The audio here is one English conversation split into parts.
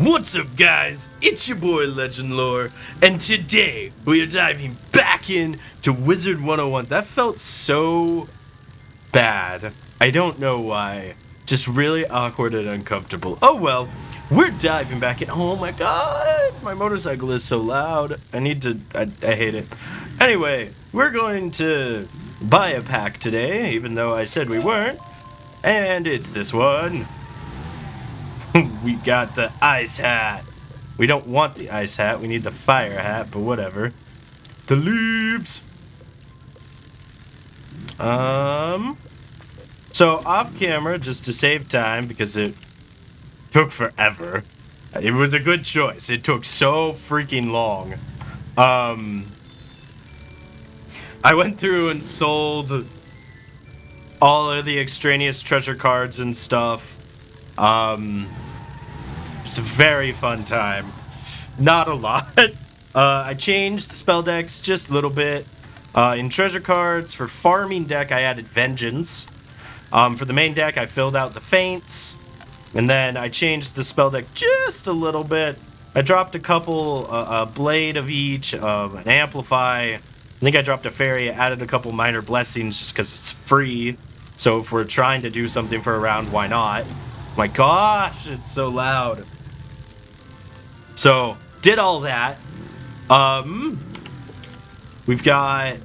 What's up, guys? It's your boy Legend Lore, and today we are diving back in to Wizard101. That felt so bad. I don't know why. Just really awkward and uncomfortable. Oh well, we're diving back in. Oh my god, my motorcycle is so loud. I hate it. Anyway, we're going to buy a pack today, even though I said we weren't. And it's this one. We got the ice hat. We don't want the ice hat. We need the fire hat, but whatever. The leaves. So off camera, just to save time, because it took forever. It was a good choice. It took so freaking long. I went through and sold all of the extraneous treasure cards and stuff. It's a very fun time. Not a lot. I changed the spell decks just a little bit. In treasure cards, for farming deck, I added Vengeance. For the main deck, I filled out the Feints. And then I changed the spell deck just a little bit. I dropped a couple, a Blade of each, an Amplify. I think I dropped a Fairy, added a couple Minor Blessings just because it's free. So if we're trying to do something for a round, why not? My gosh, it's so loud. So, did all that. We've got...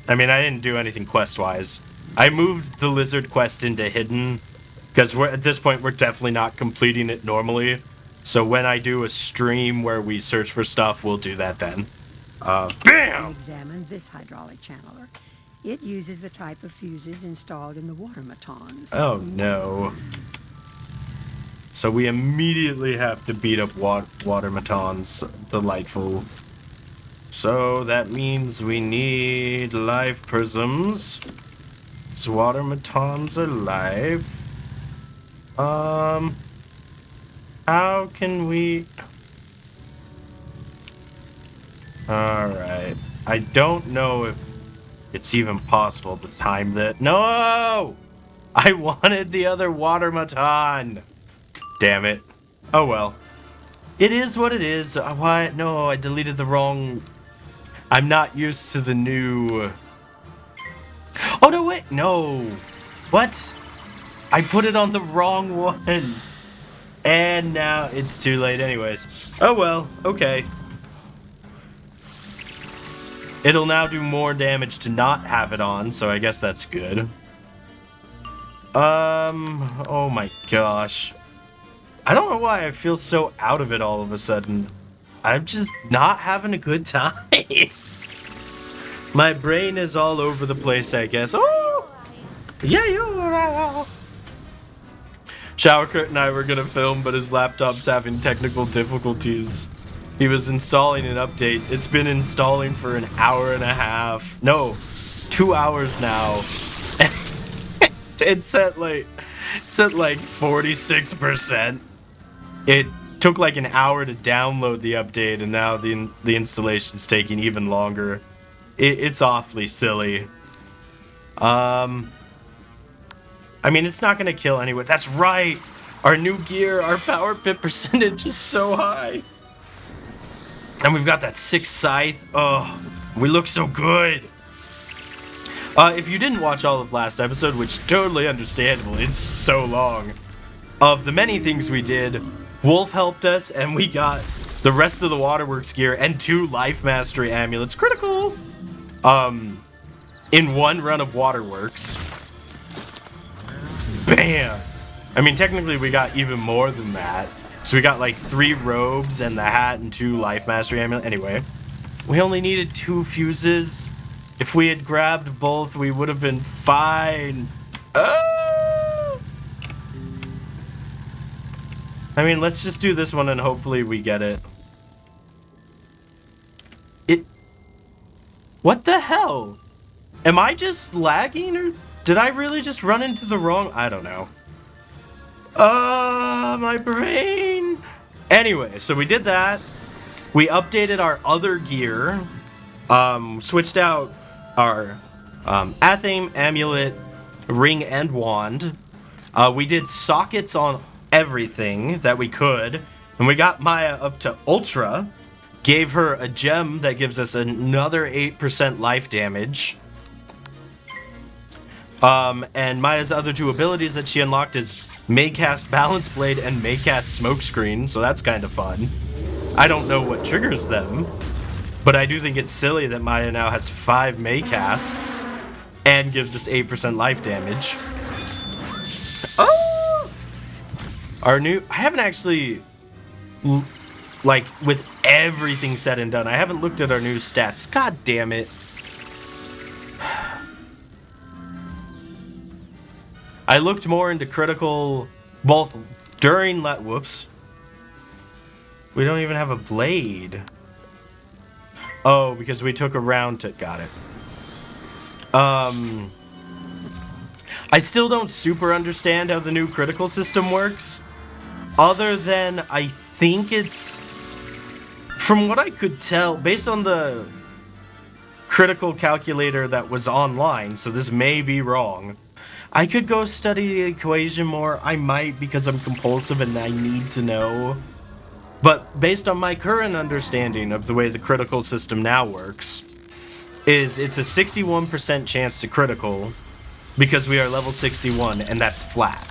I mean, I didn't do anything quest-wise. I moved the Lizard quest into Hidden, because at this point, we're definitely not completing it normally. So when I do a stream where we search for stuff, we'll do that then. BAM! Examine this hydraulic channeler. It uses the type of fuses installed in the water matons. Oh, no. So we immediately have to beat up water matons. Delightful. So that means we need life prisms. So water matons are live. How can we... Alright. I don't know if it's even possible to time that. No! I wanted the other water maton! Damn it. Oh well. It is what it is. Why? No, I deleted the wrong... I'm not used to the new... Oh, no, wait. No. What? I put it on the wrong one. And now it's too late anyways. Oh well. Okay. It'll now do more damage to not have it on, so I guess that's good. Oh my gosh. I don't know why I feel so out of it all of a sudden. I'm just not having a good time. My brain is all over the place, I guess. Oh! Yeah, you. Shower Kurt and I were gonna film, but his laptop's having technical difficulties. He was installing an update. It's been installing for an hour and a half. No, 2 hours now. It's at like 46%. It took like an hour to download the update, and now the installation's taking even longer. It's awfully silly. I mean, it's not gonna kill anyone. That's right. Our new gear, our power pit percentage is so high. And we've got that 6 scythe. Oh, we look so good. If you didn't watch all of last episode, which totally understandable, it's so long. Of the many things we did, Wolf helped us, and we got the rest of the Waterworks gear and 2 Life Mastery amulets. Critical! In one run of Waterworks. Bam! I mean, technically we got even more than that. So we got like 3 robes and the hat and 2 Life Mastery amulets. Anyway, we only needed 2 fuses. If we had grabbed both, we would have been fine. I mean, let's just do this one and hopefully we get it. What the hell? Am I just lagging, or did I really just run into the wrong... I don't know. My brain. Anyway, so we did that. We updated our other gear. Switched out our Athame, amulet, ring, and wand. We did sockets on everything that we could, and we got Maya up to Ultra, gave her a gem that gives us another 8% life damage. And Maya's other two abilities that she unlocked is Maycast Balance Blade and Maycast Smokescreen, so that's kind of fun. I don't know what triggers them, but I do think it's silly that Maya now has 5 Maycasts and gives us 8% life damage. Oh! I haven't actually, like, with everything said and done, I haven't looked at our new stats. God damn it. I looked more into critical, both during, whoops. We don't even have a blade. Oh, because we took a round to, got it. I still don't super understand how the new critical system works. Other than, I think it's, from what I could tell, based on the critical calculator that was online, so this may be wrong. I could go study the equation more. I might, because I'm compulsive and I need to know. But based on my current understanding of the way the critical system now works, is it's a 61% chance to critical because we are level 61 and that's flat.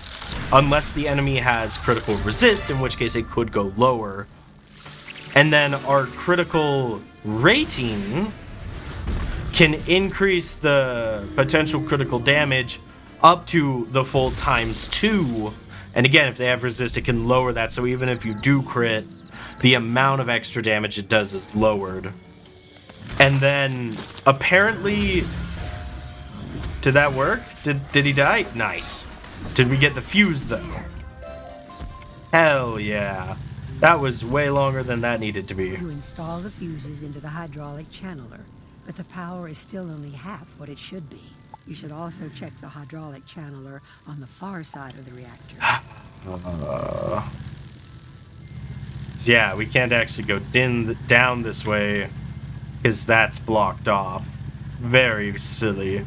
Unless the enemy has critical resist, in which case it could go lower. And then our critical rating can increase the potential critical damage up to the full ×2. And again, if they have resist, it can lower that. So even if you do crit, the amount of extra damage it does is lowered. And then, apparently, did that work? Did he die? Nice. Did we get the fuse, though? Hell yeah. That was way longer than that needed to be. You install the fuses into the hydraulic channeler, but the power is still only half what it should be. You should also check the hydraulic channeler on the far side of the reactor. Yeah, we can't actually go down this way because that's blocked off. Very silly.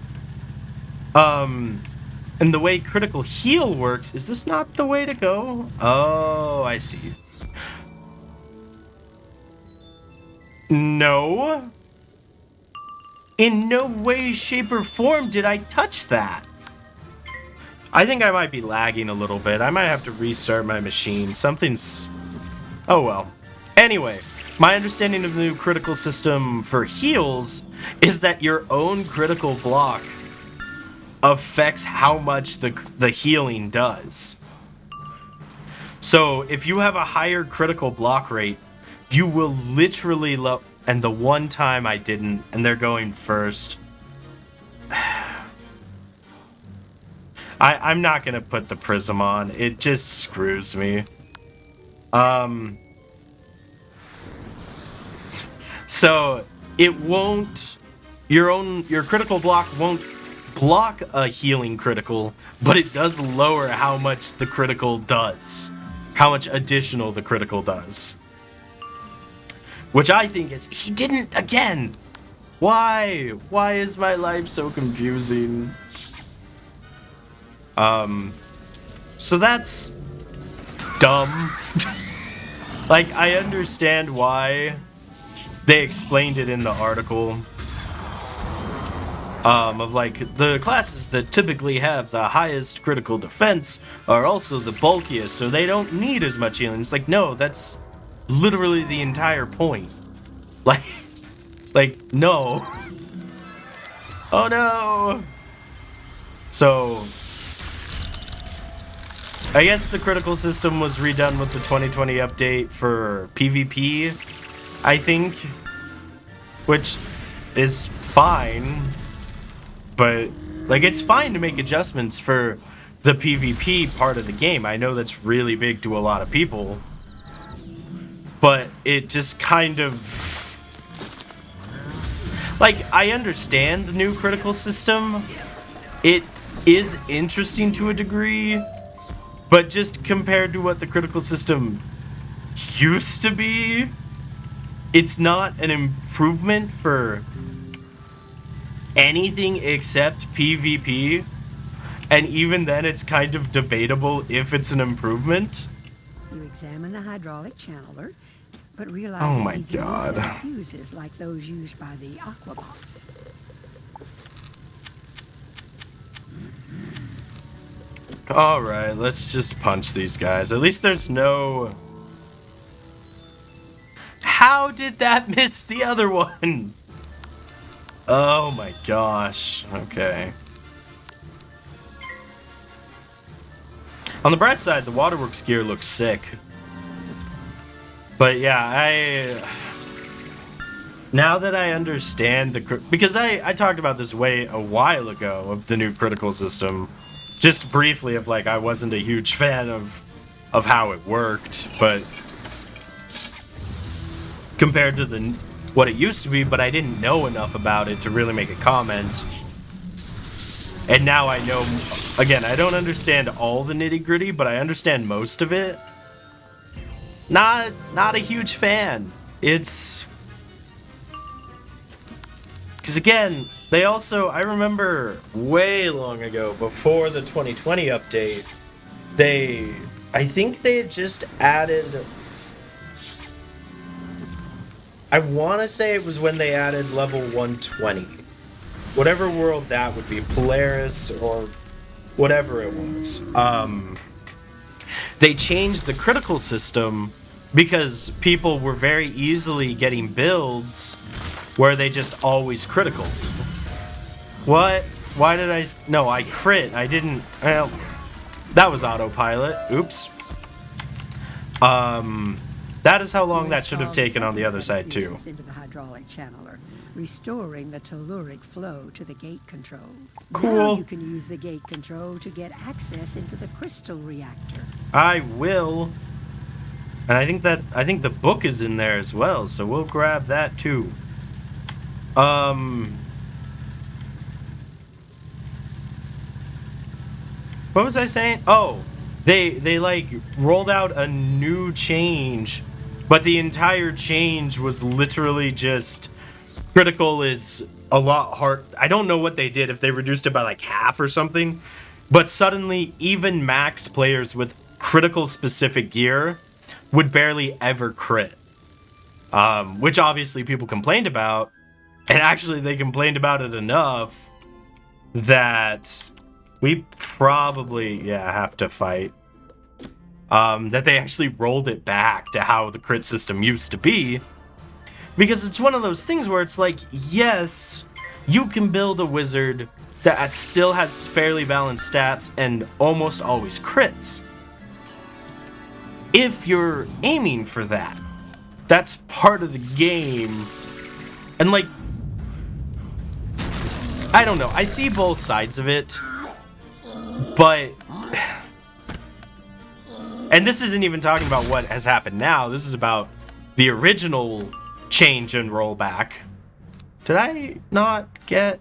And the way critical heal works, is this not the way to go? Oh, I see. No. In no way, shape, or form did I touch that. I think I might be lagging a little bit. I might have to restart my machine. Something's... Oh well. Anyway, my understanding of the new critical system for heals is that your own critical block affects how much the healing does. So if you have a higher critical block rate, you will literally and the one time I didn't, and they're going first. I'm not gonna put the prism on. It just screws me. So it won't, your critical block won't block a healing critical, but it does lower how much the critical does. How much additional the critical does. Which I think is, he didn't, again. Why? Why is my life so confusing? So that's dumb. Like, I understand why they explained it in the article. Of like, the classes that typically have the highest critical defense are also the bulkiest, so they don't need as much healing. It's like, no, that's literally the entire point. Like, no. Oh no! So, I guess the critical system was redone with the 2020 update for PvP, I think, which is fine, but, like, it's fine to make adjustments for the PvP part of the game. I know that's really big to a lot of people, but it just kind of, like, I understand the new critical system. It is interesting to a degree, but just compared to what the critical system used to be, it's not an improvement for anything except PvP. and even then it's kind of debatable if it's an improvement. You examine the hydraulic channeler, but realize Oh it my needs a new God. set of fuses like those used by the Aquabots. Alright, let's just punch these guys. At least there's no... How did that miss the other one? Oh my gosh. Okay. On the bright side, the waterworks gear looks sick. But yeah, now that I understand because I talked about this a while ago of the new critical system, just briefly of like I wasn't a huge fan of how it worked, but compared to what it used to be, but I didn't know enough about it to really make a comment. And now I know, again, I don't understand all the nitty-gritty, but I understand most of it. Not a huge fan. It's... Because again, they also, I remember way long ago, before the 2020 update, I think they had just added... I want to say it was when they added level 120. Whatever world that would be, Polaris or whatever it was. They changed the critical system because people were very easily getting builds where they just always criticaled. What? Why did I... No, I crit. I didn't... Well, that was autopilot. Oops. That is how long that should have taken on the other side, too. Into the hydraulic channeler, restoring the telluric flow to the gate control. Cool. Now you can use the gate control to get access into the crystal reactor. I will. And I think the book is in there as well, so we'll grab that too. What was I saying? Oh, they like rolled out a new change, but the entire change was literally just critical is a lot hard. I don't know what they did, if they reduced it by like half or something, but suddenly even maxed players with critical specific gear would barely ever crit. Which obviously people complained about, and actually they complained about it enough that we probably, have to fight. That they actually rolled it back to how the crit system used to be. Because it's one of those things where it's like, yes, you can build a wizard that still has fairly balanced stats and almost always crits. If you're aiming for that. That's part of the game. And like, I don't know, I see both sides of it. But... And this isn't even talking about what has happened now. This is about the original change and rollback. Did I not get...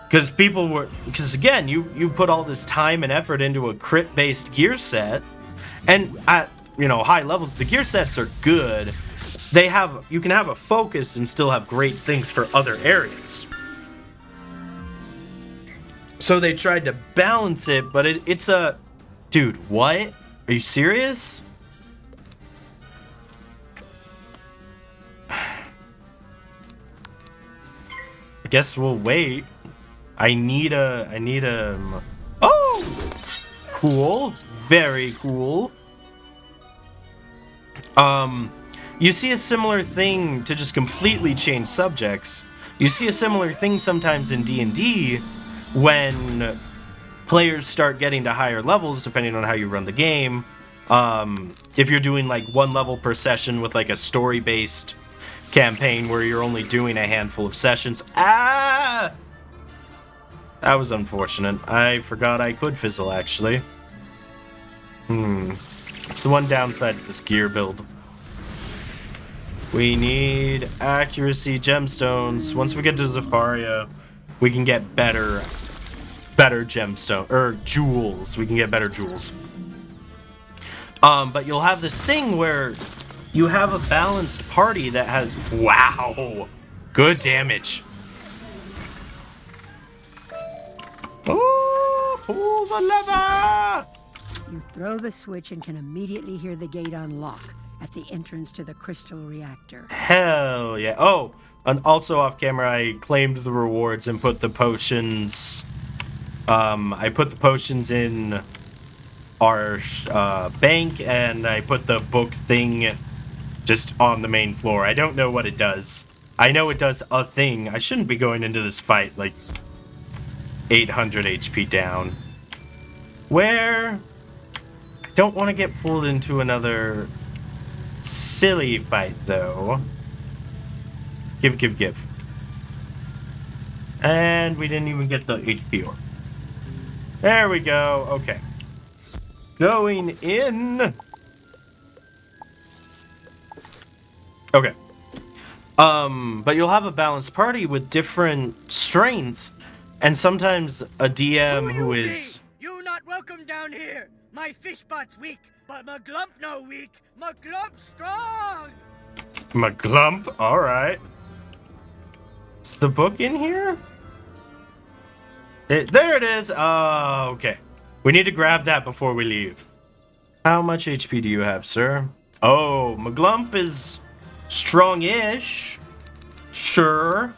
Because people were... Because again, you put all this time and effort into a crit-based gear set. And at, high levels, the gear sets are good. You can have a focus and still have great things for other areas. So they tried to balance it, but it's a... Dude, what? Are you serious? I guess we'll wait. I need a... Oh! Cool. Very cool. You see a similar thing to just completely change subjects. You see a similar thing sometimes in D&D when players start getting to higher levels, depending on how you run the game. If you're doing like one level per session with like a story-based campaign where you're only doing a handful of sessions. Ah! That was unfortunate. I forgot I could fizzle, actually. It's the one downside to this gear build. We need accuracy gemstones. Once we get to Zafaria, we can get better gemstone or jewels. We can get better jewels. But you'll have this thing where you have a balanced party that has... Wow! Good damage. Pull the lever! You throw the switch and can immediately hear the gate unlock at the entrance to the crystal reactor. Hell yeah. Oh, and also off camera, I claimed the rewards and put the potions. I put the potions in our bank, and I put the book thing just on the main floor. I don't know what it does. I know it does a thing. I shouldn't be going into this fight like 800 HP down. Where? I don't want to get pulled into another silly fight, though. Give. And we didn't even get the HP orb. There we go. Okay. Going in. Okay. But you'll have a balanced party with different strengths, and sometimes a DM who is... You not welcome down here. My fish spot's weak, but my glump no weak. My glump strong. My glump? Alright. Is the book in here? There it is! Oh, okay. We need to grab that before we leave. How much HP do you have, sir? Oh, my glump is strong-ish. Sure.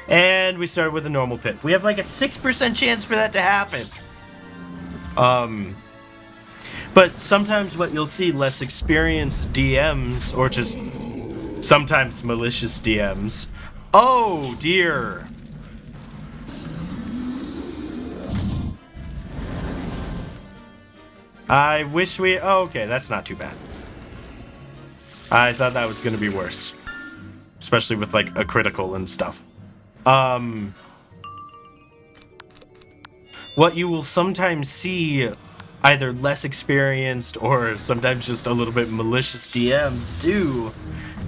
And we started with a normal pit. We have like a 6% chance for that to happen. But sometimes what you'll see, less experienced DMs, or just sometimes malicious DMs. Oh, dear. I wish we... Oh, okay, that's not too bad. I thought that was going to be worse. Especially with, like, a critical and stuff. What you will sometimes see either less experienced or sometimes just a little bit malicious DMs do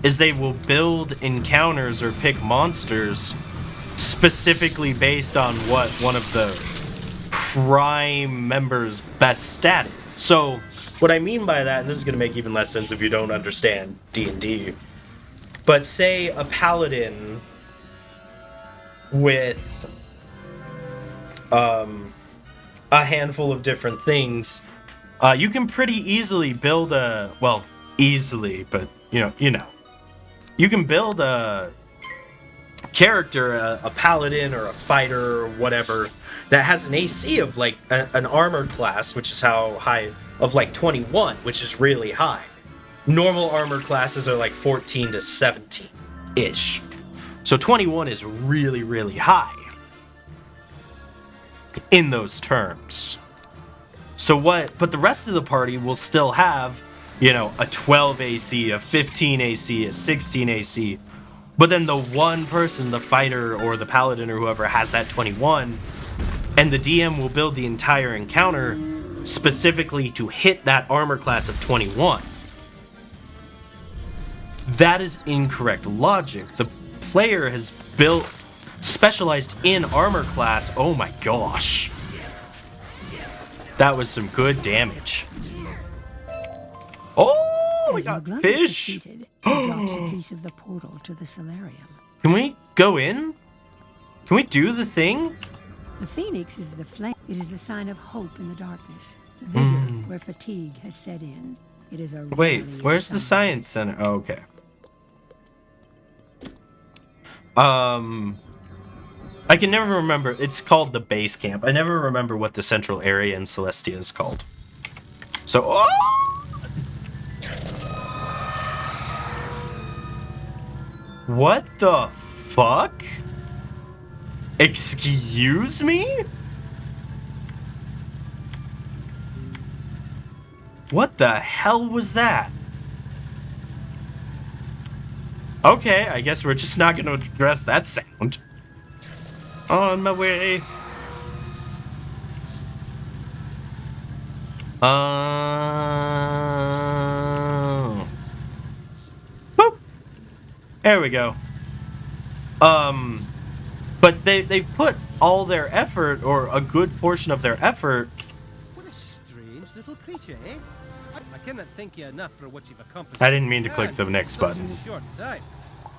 is they will build encounters or pick monsters specifically based on what one of the prime members' best stat is. So, what I mean by that, and this is going to make even less sense if you don't understand D&D, but say a paladin with a handful of different things, you can pretty easily build a, well, easily, but you know, you can build a character, a paladin or a fighter or whatever, that has an AC of like an armored class, which is how high, of like 21, which is really high. Normal armored classes are like 14 to 17-ish. So 21 is really, really high in those terms. But the rest of the party will still have, you know, a 12 AC, a 15 AC, a 16 AC. But then the one person, the fighter or the paladin or whoever, has that 21, and the DM will build the entire encounter specifically to hit that armor class of 21. That is incorrect logic. The player has specialized in armor class. Oh my gosh. That was some good damage. Oh, we got fish. Defeated, he drops a piece of the portal to the solarium. Can we go in? Can we do the thing? The phoenix is the flame. It is the sign of hope in the darkness. Vigor where fatigue has set in. It is a Wait, where's the science center? Oh, okay. I can never remember. It's called the base camp. I never remember what the central area in Celestia is called. So, what the fuck? Excuse me? What the hell was that? Okay, I guess we're just not going to address that sound. On my way. Boop. There we go. But they put all their effort, or a good portion of their effort. What a strange little creature, eh? I cannot thank you enough for what you've accomplished. I didn't mean to click the next button. Short time.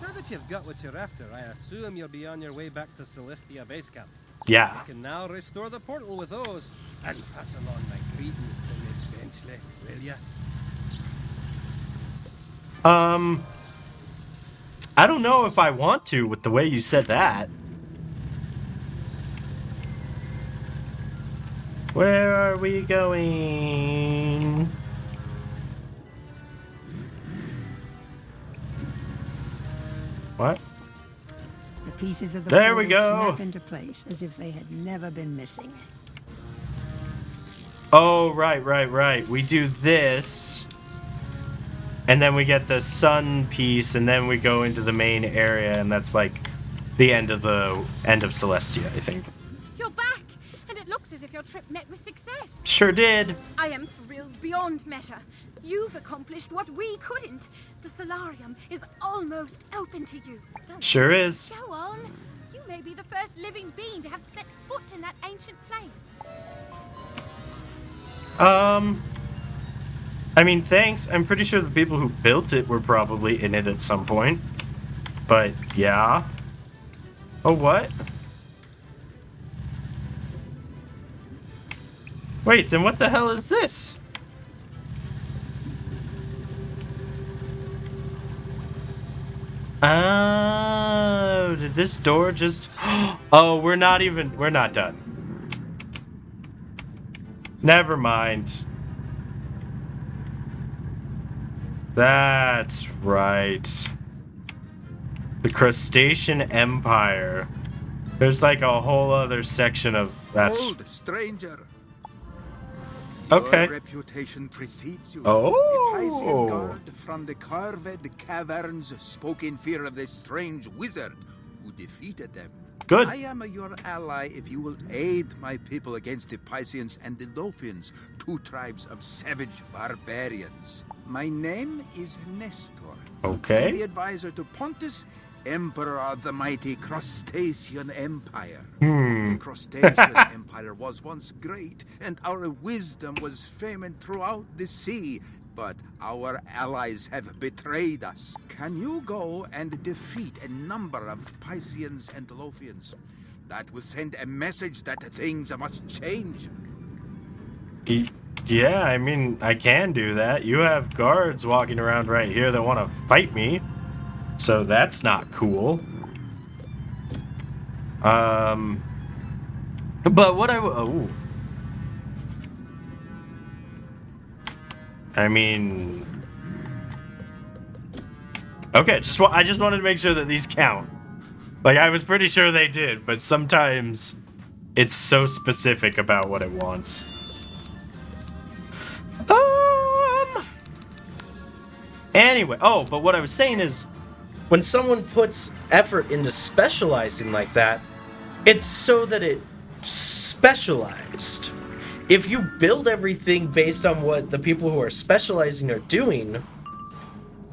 Now that you've got what you're after, I assume you'll be on your way back to Celestia base camp. Yeah. I can now restore the portal with those. And pass along my greetings to Miss Benchley, will ya? I don't know if I want to with the way you said that. Where are we going? What? The pieces of the There we portal go. snap into place as if they had never been missing. Oh, right. We do this. And then we get the sun piece, and then we go into the main area, and that's like the end of Celestia, I think. You're back, and it looks as if your trip met with success. Sure did. I am thrilled beyond measure. You've accomplished what we couldn't. The solarium is almost open to you. Sure is. Go on. You may be the first living being to have set foot in that ancient place. I mean, thanks. I'm pretty sure the people who built it were probably in it at some point. But, yeah. Oh, what? Wait, then what the hell is this? Oh, did this door just... Oh, we're not done. Never mind. That's right. The Crustacean Empire. There's like a whole other section of that's... Old stranger. Okay. Your reputation precedes you. Oh. The Piscean guard from the carved caverns spoke in fear of the strange wizard who defeated them. Good. I am your ally if you will aid my people against the Pisceans and the Lothians, two tribes of savage barbarians. My name is Nestor. Okay. I'm the advisor to Pontus, Emperor of the mighty Crustacean Empire. The Crustacean Empire was once great, and our wisdom was famed throughout the sea. But our allies have betrayed us. Can you go and defeat a number of Pisceans and Lothians? That will send a message that things must change. Yeah, I mean, I can do that. You have guards walking around right here that want to fight me. So that's not cool. But what I mean, okay, I just wanted to make sure that these count. Like, I was pretty sure they did, but sometimes it's so specific about what it wants. Anyway, but what I was saying is, when someone puts effort into specializing like that, it's so that it's specialized. If you build everything based on what the people who are specializing are doing,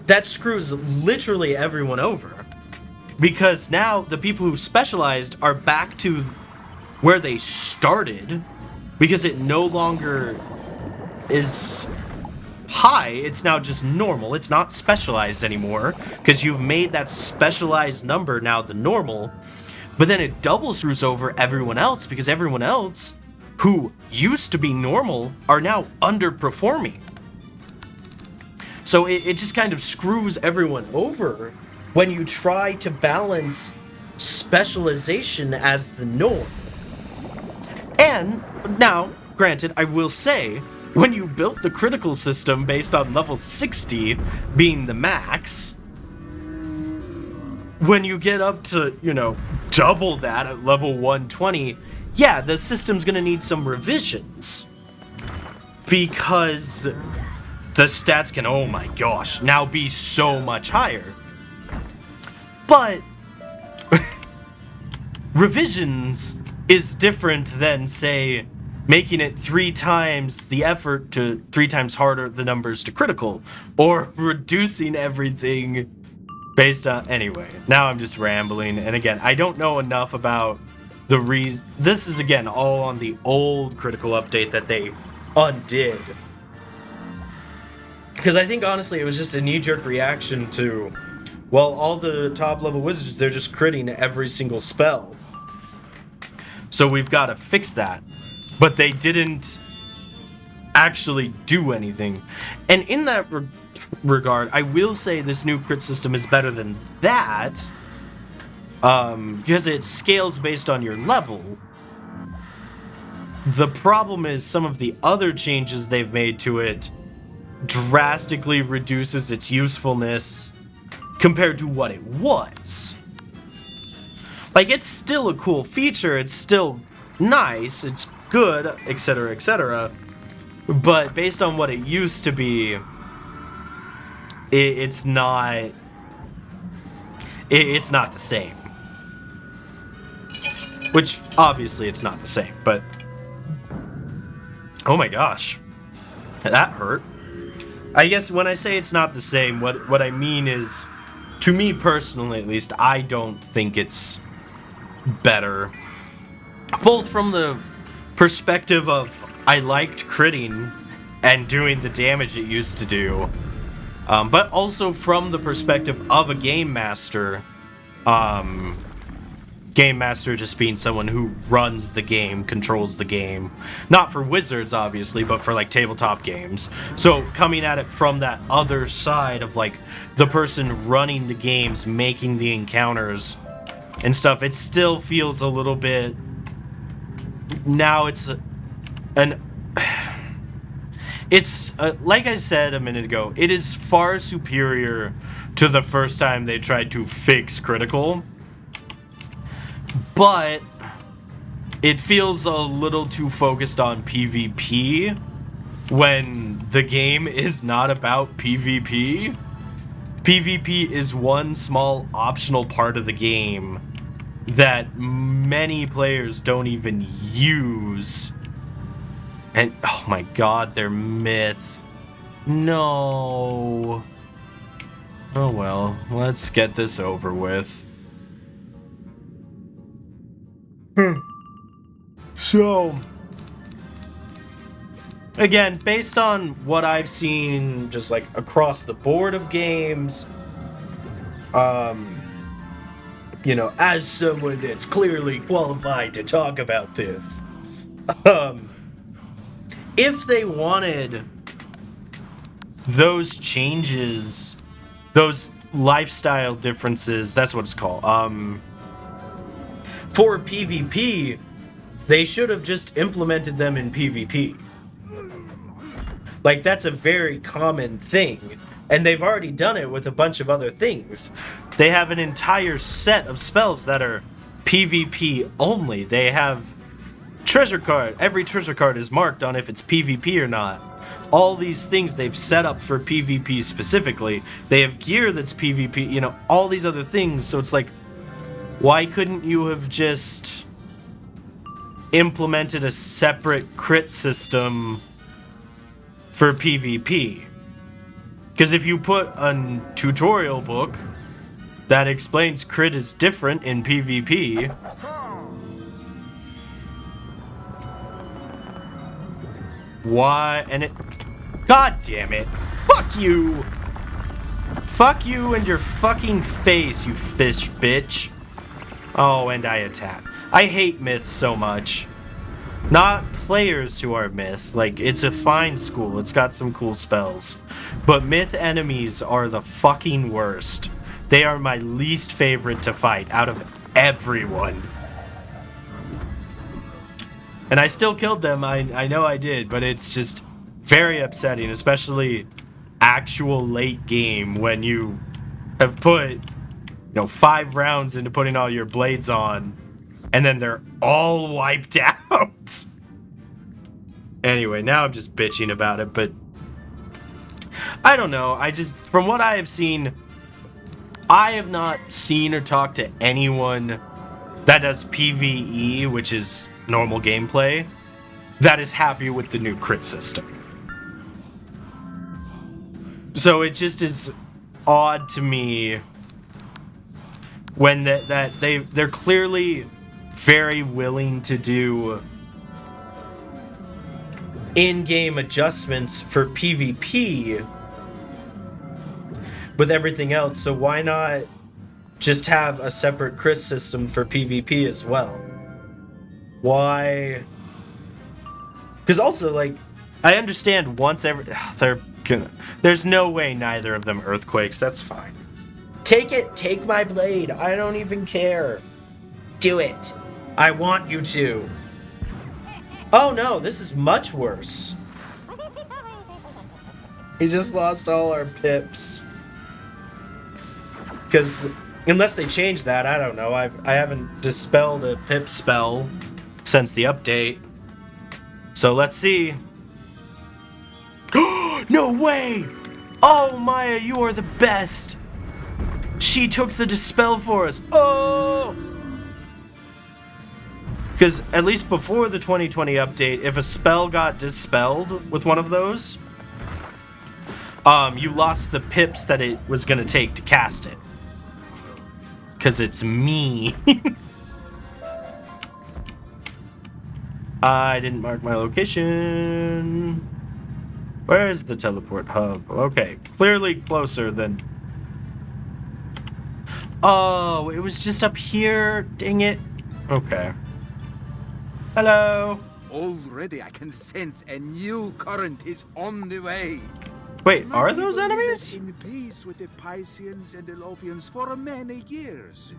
that screws literally everyone over. Because now the people who specialized are back to where they started, because it no longer is high, it's now just normal. It's not specialized anymore, because you've made that specialized number now the normal, but then it double screws over everyone else, because everyone else who used to be normal are now underperforming. So it just kind of screws everyone over when you try to balance specialization as the norm. And now, granted, I will say, when you built the critical system based on level 60 being the max, when you get up to, double that at level 120, yeah, the system's gonna need some revisions. Because the stats can, oh my gosh, now be so much higher. But revisions is different than, say, making it 3 times the effort to 3 times harder the numbers to critical, or reducing everything based on... Anyway, now I'm just rambling, and again, I don't know enough about the reason... This is, again, all on the old critical update that they undid. Because I think, honestly, it was just a knee-jerk reaction to, well, all the top-level wizards, they're just critting every single spell. So we've got to fix that. But they didn't actually do anything. And in that regard, I will say this new crit system is better than that. Because it scales based on your level. The problem is some of the other changes they've made to it drastically reduces its usefulness compared to what it was. Like, it's still a cool feature, it's still nice, it's good, etc., etc., but based on what it used to be, it's not the same. Which, obviously, it's not the same, but... Oh my gosh. That hurt. I guess when I say it's not the same, what I mean is, to me personally at least, I don't think it's better. Both from the perspective of I liked critting and doing the damage it used to do, but also from the perspective of a game master. Game master just being someone who runs the game, controls the game. Not for Wizards, obviously, but for, like, tabletop games. So, coming at it from that other side of, like, the person running the games, making the encounters and stuff, it still feels a little bit... Now it's like I said a minute ago, it is far superior to the first time they tried to fix critical. But it feels a little too focused on PvP when the game is not about PvP. PvP is one small optional part of the game that many players don't even use. And, oh my god, they're myth. No. Oh well, let's get this over with. So, again, based on what I've seen just like across the board of games, you know, as someone that's clearly qualified to talk about this, if they wanted those changes, those lifestyle differences, that's what it's called, for PvP, they should have just implemented them in PvP. Like, that's a very common thing. And they've already done it with a bunch of other things. They have an entire set of spells that are PvP only. They have treasure card. Every treasure card is marked on if it's PvP or not. All these things they've set up for PvP specifically. They have gear that's PvP, you know, all these other things. So it's like, why couldn't you have just implemented a separate crit system for PvP? Because if you put a tutorial book that explains crit is different in PvP, why? And it... God damn it. Fuck you! Fuck you and your fucking face, you fish bitch. Oh, and I attack. I hate myths so much. Not players who are myth. Like, it's a fine school. It's got some cool spells. But myth enemies are the fucking worst. They are my least favorite to fight out of everyone. And I still killed them. I know I did, but it's just very upsetting, especially actual late game when you have put... 5 rounds into putting all your blades on, and then they're all wiped out. Anyway, now I'm just bitching about it, but I don't know. From what I have seen, I have not seen or talked to anyone that does PvE, which is normal gameplay, that is happy with the new crit system. So it just is odd to me when they're clearly very willing to do in-game adjustments for PvP with everything else, so why not just have a separate crit system for PvP as well? why? Because also, like, I understand once there's no way neither of them earthquakes. That's fine. Take it. Take my blade. I don't even care. Do it. I want you to. Oh no, this is much worse. He just lost all our pips. Because unless they change that, I don't know. I haven't dispelled a pip spell since the update. So let's see. No way! Oh, Maya, you are the best! She took the dispel for us. Oh! Because at least before the 2020 update, if a spell got dispelled with one of those, you lost the pips that it was going to take to cast it. Because it's me. I didn't mark my location. Where is the teleport hub? Okay, clearly closer than... Oh, it was just up here. Dang it. Okay. Hello. Already I can sense a new current is on the way. Wait, are those enemies? In peace with the Pisceans and the Lothians for many years.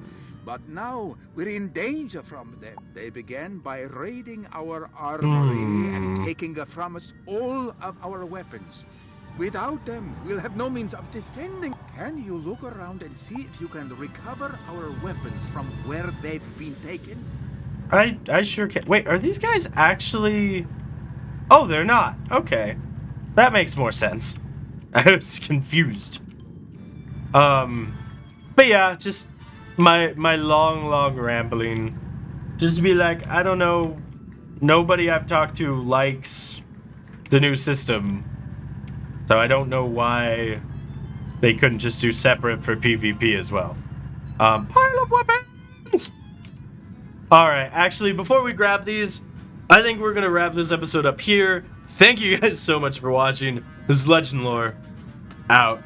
But now we're in danger from them. They began by raiding our armory and taking from us all of our weapons. Without them, we'll have no means of defending. Can you look around and see if you can recover our weapons from where they've been taken? I sure can. Wait, are these guys actually... Oh, they're not. Okay. That makes more sense. I was confused. But yeah, just my long rambling. Just be like, I don't know, nobody I've talked to likes the new system. So I don't know why they couldn't just do separate for PvP as well. Pile of weapons! Alright, actually, before we grab these, I think we're gonna wrap this episode up here. Thank you guys so much for watching. This is Legend Lore, out.